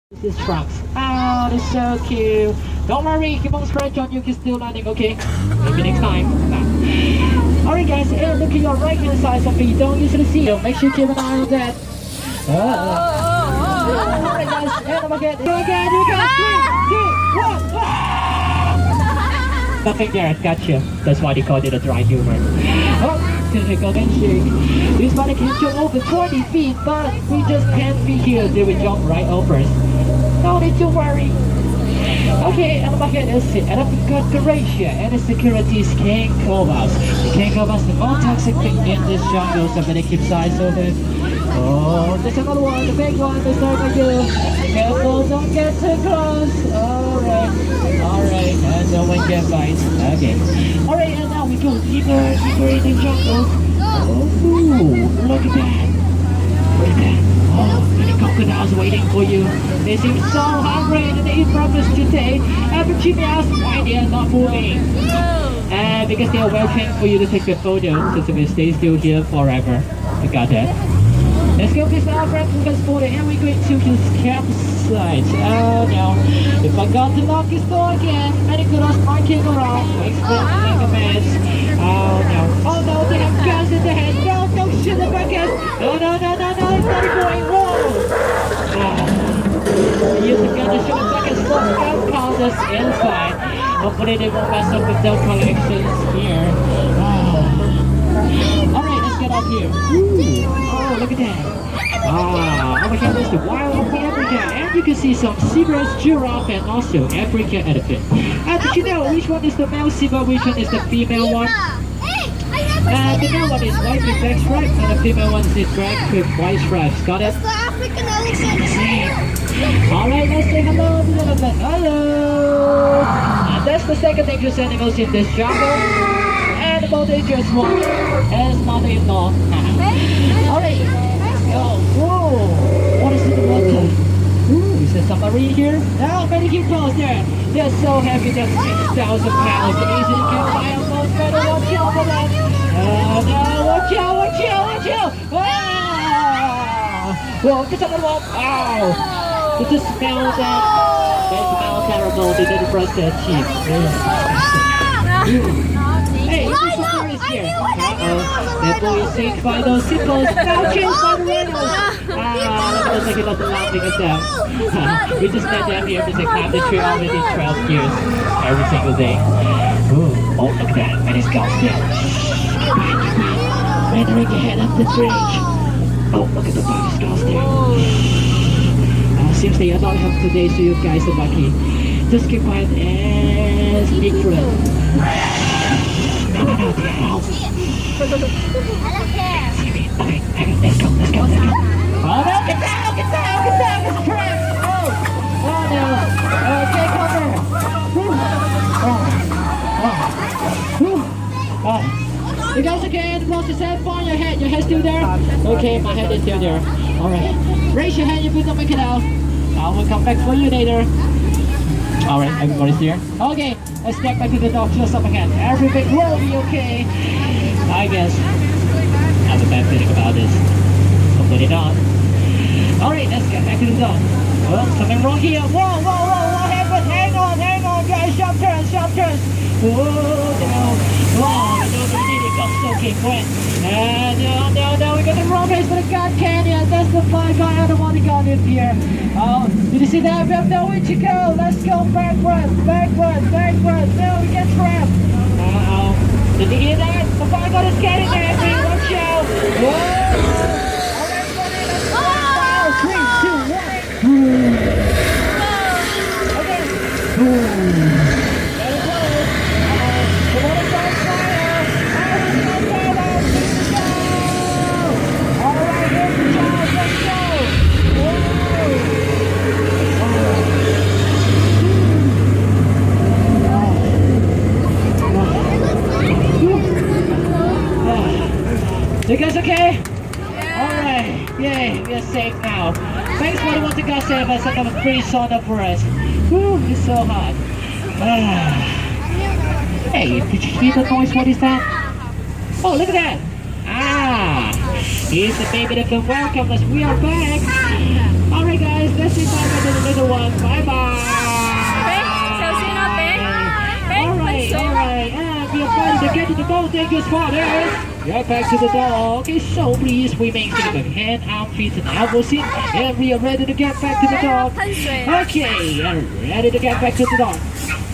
This is trucks. Oh, that's so cute. Don't worry, keep on scratch on you can still landing, okay? Maybe next time. Alright guys, and look at your right hand side, something you don't usually see. So make sure you keep an eye on that. Alright guys, and again, here we go. 3, 2, 1. Nothing there, gotcha. That's why they called it a dry humor. Oh, typical handshake. This body can jump over 20 feet, but we just 10 feet here. They will jump right over us. No need to worry. Okay, and look at this. And up got Garacia and the securities can't call us. They can't call us the most toxic thing in this jungle, so better keep size open. Oh, there's another one, the big one, the third one you. Careful, don't get too close. Alright, and no one can bite. Okay. Alright, and now we go deeper in the jungle. Oh, look at that. Look at that. Oh, many crocodiles waiting for you. They seem so hungry and they eat breakfast today. But Jimmy asked why they are not moving. And because they are well trained for you to take a photo, so they will stay still here forever. You got that? Let's go pick our friend who can spot it and we're going to his campsite. Oh no, if I got to lock his door again, many good us marking around, explain like a mess. Oh no, they have gas in the head. No, shit, the bucket. No, it's not going wrong. Use the gun to show the bucket stop gun counters inside. Hopefully they won't mess up with their collections here. Alright, let's get up here. Oh, look at that. Oh my god, there's the wild of Africa. And you can see some zebras, giraffe, and also African elephant. Did you know which one is the male zebra, which one is the female one? The male one is white with black stripes, and the female one is black with white stripes. Got it? That's the African elephant. Alright, let's say hello to the elephant. Hello! And that's the second dangerous animals in this jungle. And the most dangerous one is mother-in-law. Alright, let's go. Whoa! What is in the water? Ooh, is there submarine here? No, many hippos there. They're so heavy, they're 6,000 pounds. Easily can fly almost better. Watch out for that. Oh no, watch out! Ah! Whoa, get up and walk. Ow! It just smells that. They smell terrible. They didn't brush their teeth. Hey, this is here. That boy is saved by those hippos. Now chased by the rhinos. Look at us like he doesn't laughing at them. We just met them here because they climbed the tree already 12 years. Every single day. Ooh. Oh, look at that. And he's gone there. Entering ahead of the bridge. Oh, look at the body scars there. Seems they are not help today, so you guys are lucky. Just keep quiet and sneak through it. No, they're out. Okay, let's go. Oh no, get down, it's trapped. Oh no. Take cover. You guys again, close your head, find your head's still there? Okay, my head is still there. Alright, raise your hand if you don't make it out. I will come back for you later. Alright, everybody's here? Okay, let's get back to the dog just up again. Everything will be okay. I guess. I have a bad feeling about this. Hopefully not. Alright, let's get back to the dog. Oh, something wrong here. Whoa, what happened? Hang on, guys. Sharp turns. Whoa, no. Oh, we got so quick. No, we got the wrong place for the God Canyon. That's the fly guy. I don't want to go in here. Oh, did you see that? We have nowhere to go. Let's go backwards. No, we get trapped. Uh-oh. Did you hear that? The fly guy is getting there. Watch out. Whoa. Alright, 3, 2, 1. Okay. You guys okay? Yeah. Alright, yay, we are safe now. Thanks for the one to go save us. I got a free sauna for us. Whew, it's so hot. Hey, did you hear the noise? What is that? Oh, look at that. Here's the baby that can welcome us. We are back. Alright guys, let's see if I can do a little thank you, spotters. Get back to the door. Okay, so please remain seated with hand, arm, feet, and elbows in. And we are ready to get back to the door. Okay, and ready to get back to the door.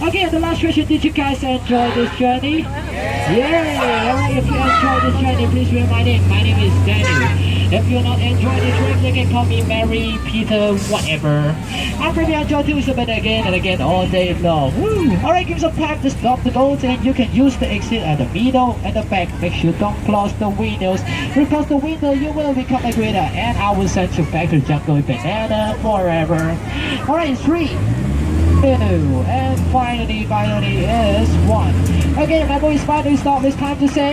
Okay, the last question, did you guys enjoy this journey? Yeah, alright, if you enjoyed this journey, please remember my name. My name is Daniel. If you're not enjoying the trip, you can call me Mary, Peter, whatever. I'm pretty enjoying Elizabeth again and again all day long. Woo! Alright, give some time to stop the boat and you can use the exit at the middle and the back. Make sure don't close the windows. Because the window you will become a greater and I will send you back to jungle banana forever. Alright, 3, 2, and finally is 1. Okay, remember it's finally stop. It's time to say